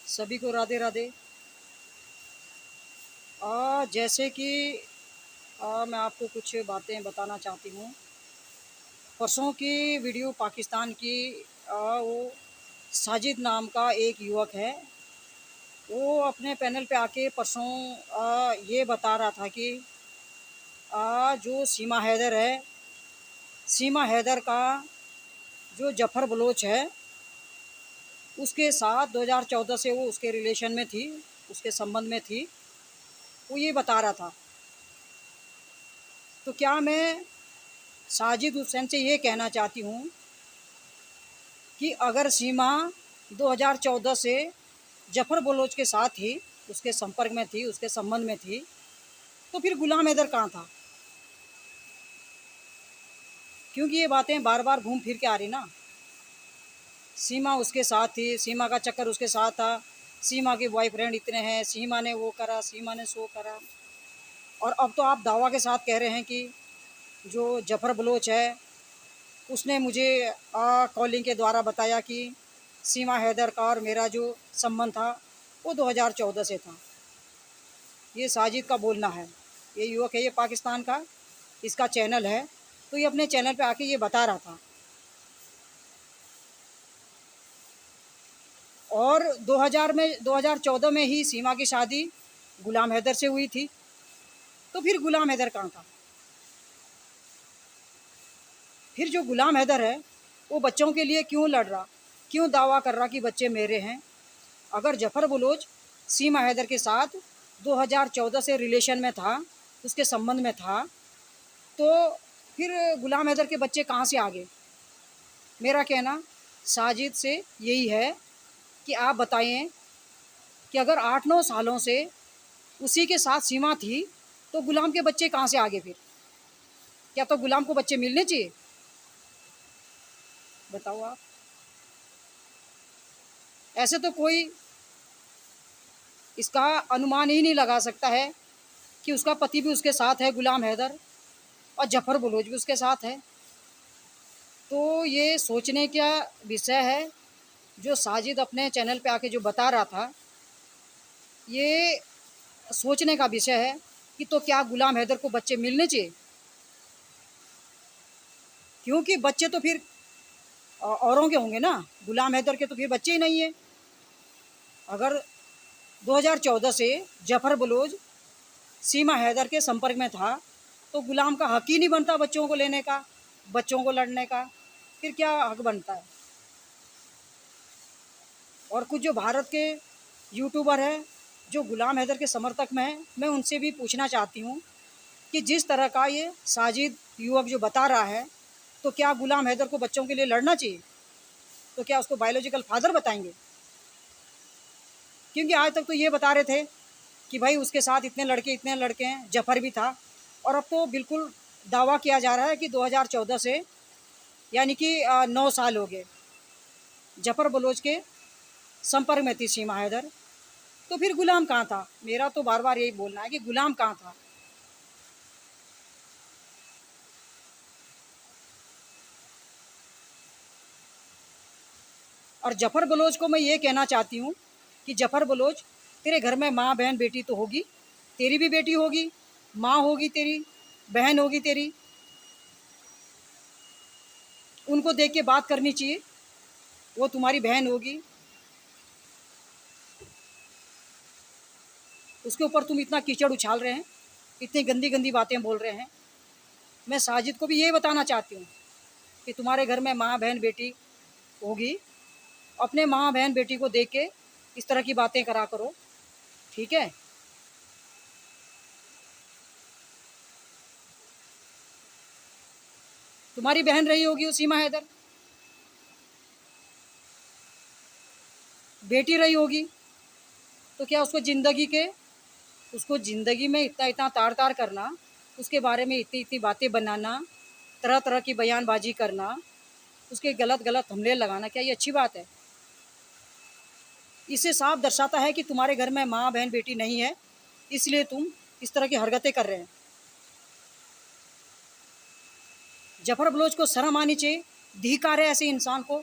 सभी को राधे राधे। जैसे कि मैं आपको कुछ बातें बताना चाहती हूँ। परसों की वीडियो पाकिस्तान की, वो साजिद नाम का एक युवक है। वो अपने पैनल पे आके परसों ये बता रहा था कि जो सीमा हैदर है, सीमा हैदर का जो जफ़र बलोच है, उसके साथ 2014 से वो उसके रिलेशन में थी, उसके संबंध में थी। वो ये बता रहा था। तो क्या मैं साजिद हुसैन से ये कहना चाहती हूँ कि अगर सीमा 2014 से जफ़र बलोच के साथ ही उसके संपर्क में थी, उसके संबंध में थी, तो फिर गुलाम हैदर कहाँ था? क्योंकि ये बातें बार बार घूम फिर के आ रही ना। सीमा उसके साथ थी, सीमा का चक्कर उसके साथ था, सीमा के बॉयफ्रेंड इतने हैं, सीमा ने वो करा, सीमा ने सो करा। और अब तो आप दावा के साथ कह रहे हैं कि जो जफ़र बलोच है, उसने मुझे कॉलिंग के द्वारा बताया कि सीमा हैदर का और मेरा जो संबंध था वो 2014 से था। ये साजिद का बोलना है। ये युवक है, ये पाकिस्तान का, इसका चैनल है। तो ये अपने चैनल पे आके ये बता रहा था। और 2014 में ही सीमा की शादी गुलाम हैदर से हुई थी। तो फिर गुलाम हैदर कहाँ था? फिर जो गुलाम हैदर है, वो बच्चों के लिए क्यों लड़ रहा, क्यों दावा कर रहा कि बच्चे मेरे हैं? अगर जफ़र बलोच सीमा हैदर के साथ 2014 से रिलेशन में था, उसके संबंध में था, तो फिर गुलाम हैदर के बच्चे कहाँ से आ गए? मेरा कहना साजिद से यही है कि आप बताएं कि अगर 8-9 सालों से उसी के साथ सीमा थी, तो गुलाम के बच्चे कहाँ से आ गए फिर? क्या तो गुलाम को बच्चे मिलने चाहिए? बताओ आप। ऐसे तो कोई इसका अनुमान ही नहीं लगा सकता है कि उसका पति भी उसके साथ है, गुलाम हैदर, और जफ़र बलोच भी उसके साथ है। तो ये सोचने का विषय है। जो साजिद अपने चैनल पे आके जो बता रहा था, ये सोचने का विषय है कि तो क्या गुलाम हैदर को बच्चे मिलने चाहिए? क्योंकि बच्चे तो फिर औरों के होंगे ना, गुलाम हैदर के तो फिर बच्चे ही नहीं है। अगर 2014 से जफ़र बलोच सीमा हैदर के संपर्क में था, तो गुलाम का हक ही नहीं बनता बच्चों को लेने का, बच्चों को लड़ने का। फिर क्या हक बनता है? और कुछ जो भारत के यूट्यूबर हैं जो गुलाम हैदर के समर्थक में हैं, मैं उनसे भी पूछना चाहती हूँ कि जिस तरह का ये साजिद युवक जो बता रहा है, तो क्या गुलाम हैदर को बच्चों के लिए लड़ना चाहिए? तो क्या उसको बायोलॉजिकल फादर बताएंगे? क्योंकि आज तक तो ये बता रहे थे कि भाई उसके साथ इतने लड़के हैं, जफ़र भी था। और अब तो बिल्कुल दावा किया जा रहा है कि 2014 से, यानी कि 9 साल हो गए, जफ़र बलोच के संपर्क में थी सीमा हैदर। तो फिर गुलाम कहाँ था? मेरा तो बार बार यही बोलना है कि गुलाम कहाँ था? और जफ़र बलोच को मैं ये कहना चाहती हूँ कि जफ़र बलोच, तेरे घर में माँ बहन बेटी तो होगी, तेरी भी बेटी होगी, माँ होगी तेरी, बहन होगी तेरी, उनको देख के बात करनी चाहिए। वो तुम्हारी बहन होगी, उसके ऊपर तुम इतना कीचड़ उछाल रहे हैं, इतनी गंदी गंदी बातें बोल रहे हैं। मैं साजिद को भी यही बताना चाहती हूँ कि तुम्हारे घर में माँ बहन बेटी होगी, अपने माँ बहन बेटी को देख के इस तरह की बातें करा करो, ठीक है? तुम्हारी बहन रही होगी वो सीमा हैदर, बेटी रही होगी। तो क्या उसको ज़िंदगी में इतना इतना तार तार करना, उसके बारे में इतनी इतनी बातें बनाना, तरह तरह की बयानबाजी करना, उसके गलत गलत हमले लगाना, क्या ये अच्छी बात है? इससे साफ दर्शाता है कि तुम्हारे घर में माँ बहन बेटी नहीं है, इसलिए तुम इस तरह की हरकतें कर रहे हैं। जफर बलोच को शर्म आनी चाहिए, धिक्कार है ऐसे इंसान को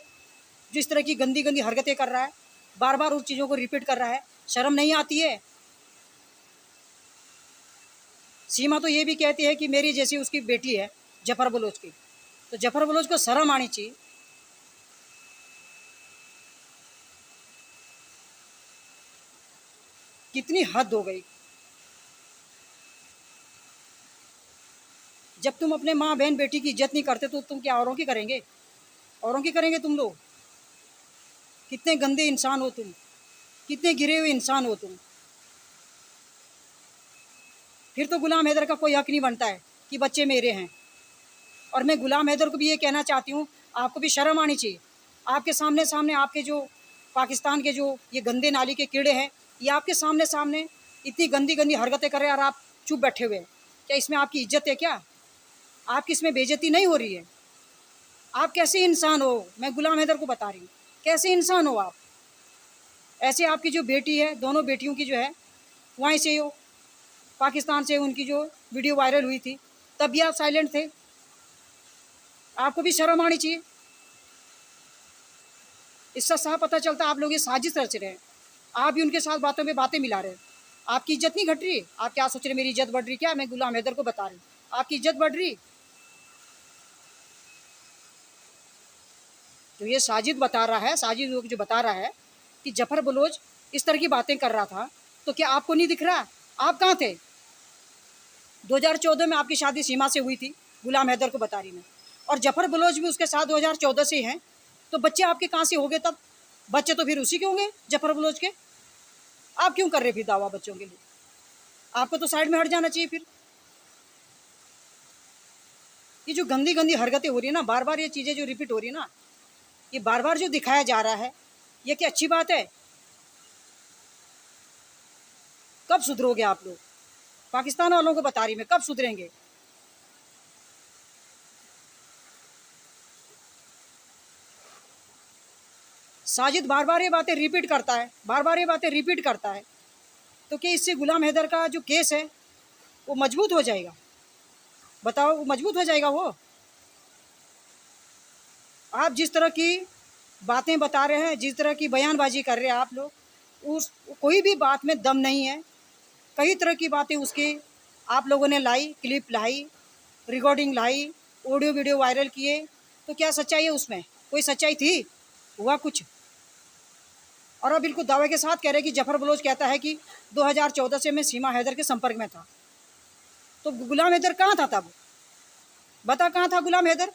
जो इस तरह की गंदी गंदी हरकतें कर रहा है। बार बार उस चीज़ों को रिपीट कर रहा है, शर्म नहीं आती है? सीमा तो ये भी कहती है कि मेरी जैसी उसकी बेटी है जफर बलोच की, तो जफर बलोच को शर्म आनी चाहिए। कितनी हद हो गई। जब तुम अपने माँ बहन बेटी की इज्जत नहीं करते तो तुम क्या औरों की करेंगे? औरों की करेंगे तुम लोग? कितने गंदे इंसान हो तुम, कितने गिरे हुए इंसान हो तुम। फिर तो गुलाम हैदर का कोई हक नहीं बनता है कि बच्चे मेरे हैं। और मैं गुलाम हैदर को भी ये कहना चाहती हूँ, आपको भी शर्म आनी चाहिए। आपके सामने सामने आपके जो पाकिस्तान के जो ये गंदे नाली के कीड़े हैं, ये आपके सामने सामने इतनी गंदी गंदी हरकतें कर रहे हैं और आप चुप बैठे हुए हैं। क्या इसमें आपकी इज्जत है? क्या आपकी इसमें बेइज्जती नहीं हो रही है? आप कैसे इंसान हो? मैं गुलाम हैदर को बता रही हूँ, कैसे इंसान हो आप? ऐसे आपकी जो बेटी है, दोनों बेटियों की जो है वहीं से हो, पाकिस्तान से उनकी जो वीडियो वायरल हुई थी, तब भी आप साइलेंट थे। आपको भी शर्म आनी चाहिए। इससे साफ पता चलता है आप लोग ये साजिश रच रहे हैं। आप भी उनके साथ बातों में बातें मिला रहे हैं। आपकी इज्जत नहीं घट रही? आप क्या सोच रहे, मेरी इज्जत बढ़ रही? क्या मैं गुलाम हैदर को बता रही हूँ, आपकी इज्जत बढ़ रही? तो ये साजिद बता रहा है, साजिद लोग जो बता रहा है कि जफर बलोच इस तरह की बातें कर रहा था, तो क्या आपको नहीं दिख रहा? आप कहाँ थे? 2014 में आपकी शादी सीमा से हुई थी, गुलाम हैदर को बता रही मैं। और जफर बलोच भी उसके साथ 2014 से हैं, तो बच्चे आपके कहाँ से हो गए तब? बच्चे तो फिर उसी के होंगे, जफर बलोच के। आप क्यों कर रहे फिर दावा बच्चों के लिए? आपको तो साइड में हट जाना चाहिए फिर। ये जो गंदी गंदी हरकतें हो रही है ना, बार बार ये चीज़ें जो रिपीट हो रही है ना, ये बार बार जो दिखाया जा रहा है, ये क्या अच्छी बात है? कब सुधरोगे आप लोग? पाकिस्तान वालों को बता रही मैं, कब सुधरेंगे? साजिद बार बार ये बातें रिपीट करता है, बार बार ये बातें रिपीट करता है, तो क्या इससे गुलाम हैदर का जो केस है वो मजबूत हो जाएगा? बताओ, वो मजबूत हो जाएगा वो? आप जिस तरह की बातें बता रहे हैं, जिस तरह की बयानबाजी कर रहे हैं आप लोग, उस कोई भी बात में दम नहीं है। कई तरह की बातें उसकी आप लोगों ने लाई, क्लिप लाई, रिकॉर्डिंग लाई, ऑडियो वीडियो वायरल किए, तो क्या सच्चाई है उसमें? कोई सच्चाई थी? हुआ कुछ? और अब बिल्कुल दावे के साथ कह रहे हैं कि जफर बलोच कहता है कि 2014 से मैं सीमा हैदर के संपर्क में था। तो गुलाम हैदर कहाँ था तब? बता, कहाँ था गुलाम हैदर?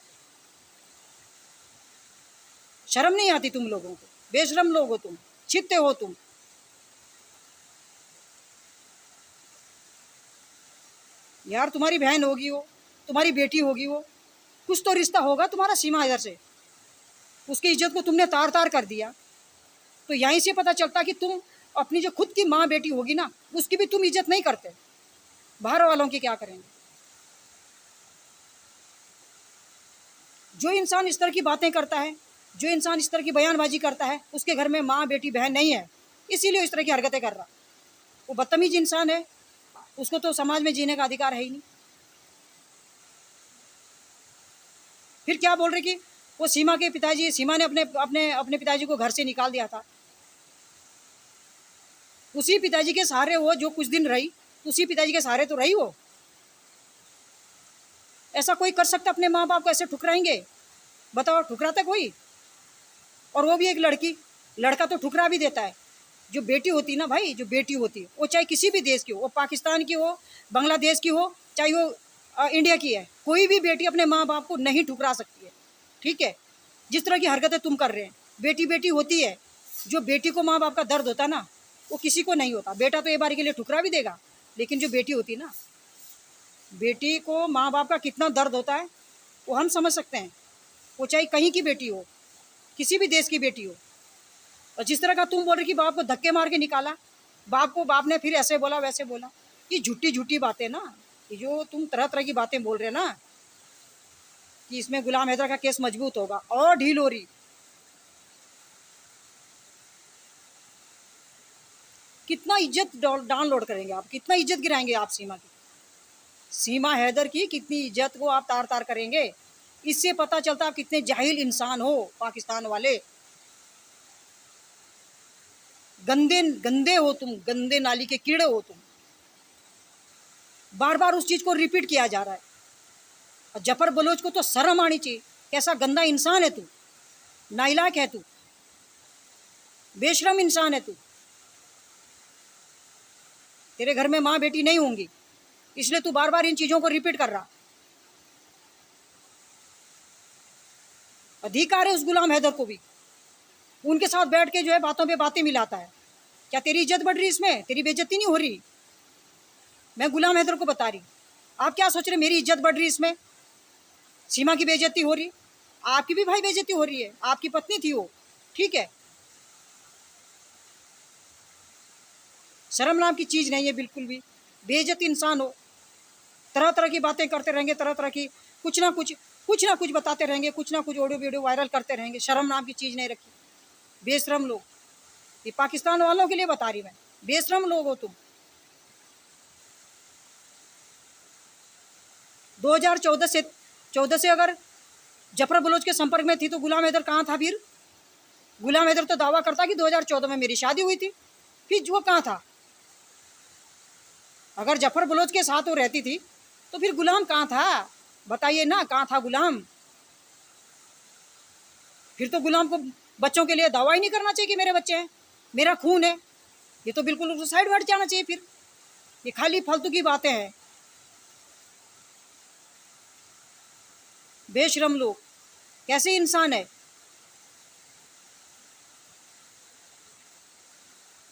शर्म नहीं आती तुम लोगों को? बेशरम लोग हो तुम, छित्ते हो तुम। यार तुम्हारी बहन होगी वो, तुम्हारी बेटी होगी वो, कुछ तो रिश्ता होगा तुम्हारा सीमा हैदर से। उसकी इज्जत को तुमने तार तार कर दिया। तो यहीं से पता चलता कि तुम अपनी जो खुद की माँ बेटी होगी ना, उसकी भी तुम इज्जत नहीं करते। बाहर वालों की क्या करेंगे? जो इंसान इस तरह की बातें करता है, जो इंसान इस तरह की बयानबाजी करता है, उसके घर में माँ बेटी बहन नहीं है, इसीलिए इस तरह की हरकतें कर रहा। वो बदतमीज इंसान है, उसको तो समाज में जीने का अधिकार है ही नहीं। फिर क्या बोल रहे कि वो सीमा के पिताजी, सीमा ने अपने अपने अपने पिताजी को घर से निकाल दिया था। उसी पिताजी के सहारे वो जो कुछ दिन रही, उसी पिताजी के सहारे तो रही वो। ऐसा कोई कर सकता अपने माँ बाप को ऐसे ठुकराएंगे? बताओ, ठुकराता कोई? और वो भी एक लड़की, लड़का तो ठुकरा भी देता है। जो बेटी होती है ना भाई, जो बेटी होती है, वो चाहे किसी भी देश की हो, वो पाकिस्तान की हो, बांग्लादेश की हो, चाहे वो इंडिया की है, कोई भी बेटी अपने माँ बाप को नहीं ठुकरा सकती है। ठीक है? जिस तरह की हरकतें तुम कर रहे हैं, बेटी बेटी होती है। जो बेटी को माँ बाप का दर्द होता है ना, वो किसी को नहीं होता। बेटा तो एक बार के लिए ठुकरा भी देगा, लेकिन जो बेटी होती है ना, बेटी को माँ बाप का कितना दर्द होता है वो हम समझ सकते हैं। वो चाहे कहीं की बेटी हो, किसी भी देश की बेटी हो। और जिस तरह का तुम बोल रहे कि बाप को धक्के मार के निकाला, बाप ने फिर ऐसे बोला वैसे बोला, ये झूठी झूठी बातें ना, ये जो तुम तरह तरह की बातें बोल रहे ना कि इसमें गुलाम हैदर का केस मजबूत होगा, और ढील हो रही। कितना इज्जत डाउनलोड करेंगे आप, कितना इज्जत गिराएंगे आप सीमा की, सीमा हैदर की कितनी इज्जत को आप तार तार करेंगे? इससे पता चलता आप कितने जाहिल इंसान हो पाकिस्तान वाले। गंदे गंदे हो तुम, गंदे नाली के कीड़े हो तुम। बार बार उस चीज़ को रिपीट किया जा रहा है। और जफर बलोच को तो शर्म आनी चाहिए। कैसा गंदा इंसान है तू, नाइलायक है तू, बेशरम इंसान है तू। तेरे घर में माँ बेटी नहीं होंगी, इसलिए तू बार बार इन चीज़ों को रिपीट कर रहा। अधिकार है उस गुलाम हैदर को भी, उनके साथ बैठ के जो है बातों पे बातें मिलाता है। क्या तेरी इज्जत बढ़ रही इसमें? तेरी बेइज्जती नहीं हो रही? मैं गुलाम हैदर को बता रही, आप क्या सोच रहे मेरी इज्जत बढ़ रही इसमें? सीमा की बेइज्जती हो रही, आपकी भी भाई बेइज्जती हो रही है, आपकी पत्नी थी वो, ठीक है। शर्म नाम की चीज़ नहीं है बिल्कुल भी। बेइज्जत इंसान हो, तरह तरह की बातें करते रहेंगे, तरह तरह की कुछ ना कुछ बताते रहेंगे, कुछ ना कुछ ऑडियो वीडियो वायरल करते रहेंगे। शर्म नाम की चीज़ नहीं रखी। बेशरम लोग, ये पाकिस्तान वालों के लिए बता रही मैं, बेशरम लोग हो तुम। 2014 से अगर जफर बलोच के संपर्क में थी तो गुलाम हैदर कहाँ था फिर? गुलाम हैदर तो दावा करता कि 2014 में मेरी शादी हुई थी, फिर वो कहाँ था? अगर जफर बलोच के साथ वो रहती थी तो फिर गुलाम कहाँ था? बताइए ना, कहाँ था गुलाम? फिर तो गुलाम को बच्चों के लिए दावा ही नहीं करना चाहिए कि मेरे बच्चे हैं, मेरा खून है। ये तो बिल्कुल उसको साइड बैठ जाना चाहिए। फिर ये खाली फालतू की बातें हैं। बेशरम लोग, कैसे इंसान है?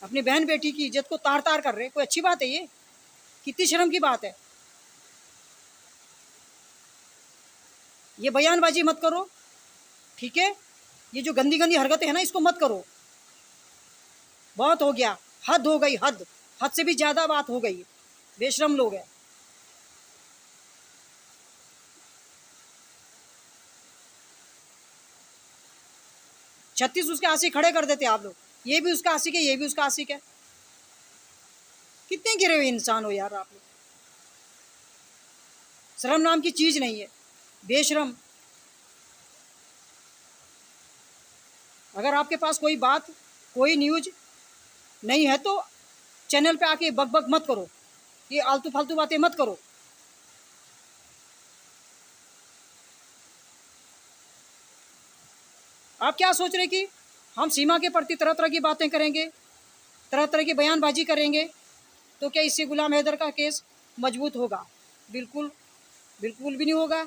अपनी बहन बेटी की इज्जत को तार तार कर रहे, कोई अच्छी बात है ये? कितनी शर्म की बात है। ये बयानबाजी मत करो, ठीक है। ये जो गंदी गंदी हरकतें हैं ना, इसको मत करो। बहुत हो गया, हद हो गई, हद हद से भी ज़्यादा बात हो गई। बेशरम लोग हैं। छत्तीस उसके आशिक खड़े कर देते आप लोग। ये भी उसका आशिक है, ये भी उसका आशिक है। कितने गिरे हुए इंसान हो यार आप लोग। शर्म नाम की चीज़ नहीं है, बेशरम। अगर आपके पास कोई बात, कोई न्यूज नहीं है तो चैनल पे आके बक बक मत करो, ये आलतू फालतू बातें मत करो। आप क्या सोच रहे कि हम सीमा के प्रति तरह तरह की बातें करेंगे, तरह तरह की बयानबाजी करेंगे तो क्या इससे गुलाम हैदर का केस मजबूत होगा? बिल्कुल बिल्कुल भी नहीं होगा,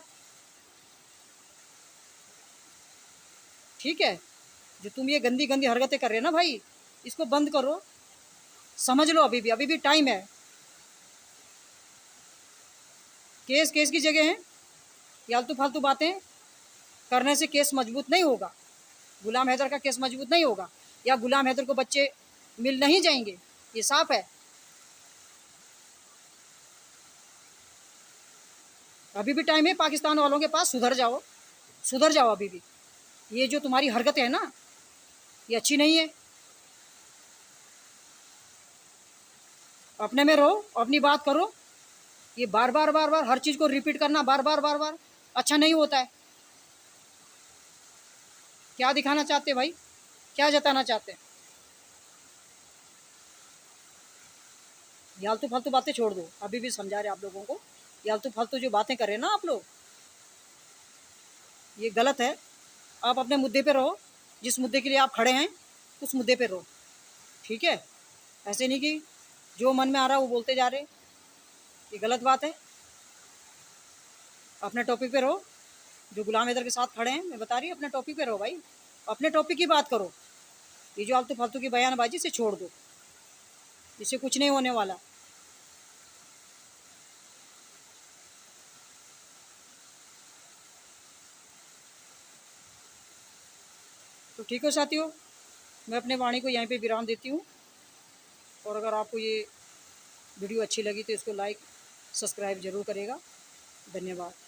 ठीक है। जो तुम ये गंदी गंदी हरकतें कर रहे हो ना भाई, इसको बंद करो, समझ लो। अभी भी टाइम है। केस केस की जगह है, ये आलतू फालतू बातें करने से केस मजबूत नहीं होगा। गुलाम हैदर का केस मजबूत नहीं होगा, या गुलाम हैदर को बच्चे मिल नहीं जाएंगे, ये साफ है। अभी भी टाइम है पाकिस्तान वालों के पास, सुधर जाओ, सुधर जाओ अभी भी। ये जो तुम्हारी हरकतें है ना, ये अच्छी नहीं है। अपने में रहो, अपनी बात करो। ये बार बार हर चीज़ को रिपीट करना, बार बार अच्छा नहीं होता है। क्या दिखाना चाहते भाई, क्या जताना चाहते हैं? ये आलतू फालतू बातें छोड़ दो। अभी भी समझा रहे आप लोगों को, ये आलतू फालतू जो बातें कर रहे हैं ना आप लोग, ये गलत है। आप अपने मुद्दे पे रहो, जिस मुद्दे के लिए आप खड़े हैं उस मुद्दे पे रहो, ठीक है। ऐसे नहीं कि जो मन में आ रहा है वो बोलते जा रहे, ये गलत बात है। अपने टॉपिक पे रहो। जो गुलाम हैदर के साथ खड़े हैं, मैं बता रही हूँ, अपने टॉपिक पे रहो भाई, अपने टॉपिक की बात करो। ये जो आलतू फालतू की बयानबाजी से छोड़ दो, इससे कुछ नहीं होने वाला। तो ठीक है साथियों, मैं अपने वाणी को यहीं पे विराम देती हूँ। और अगर आपको ये वीडियो अच्छी लगी तो इसको लाइक सब्सक्राइब ज़रूर करेगा। धन्यवाद।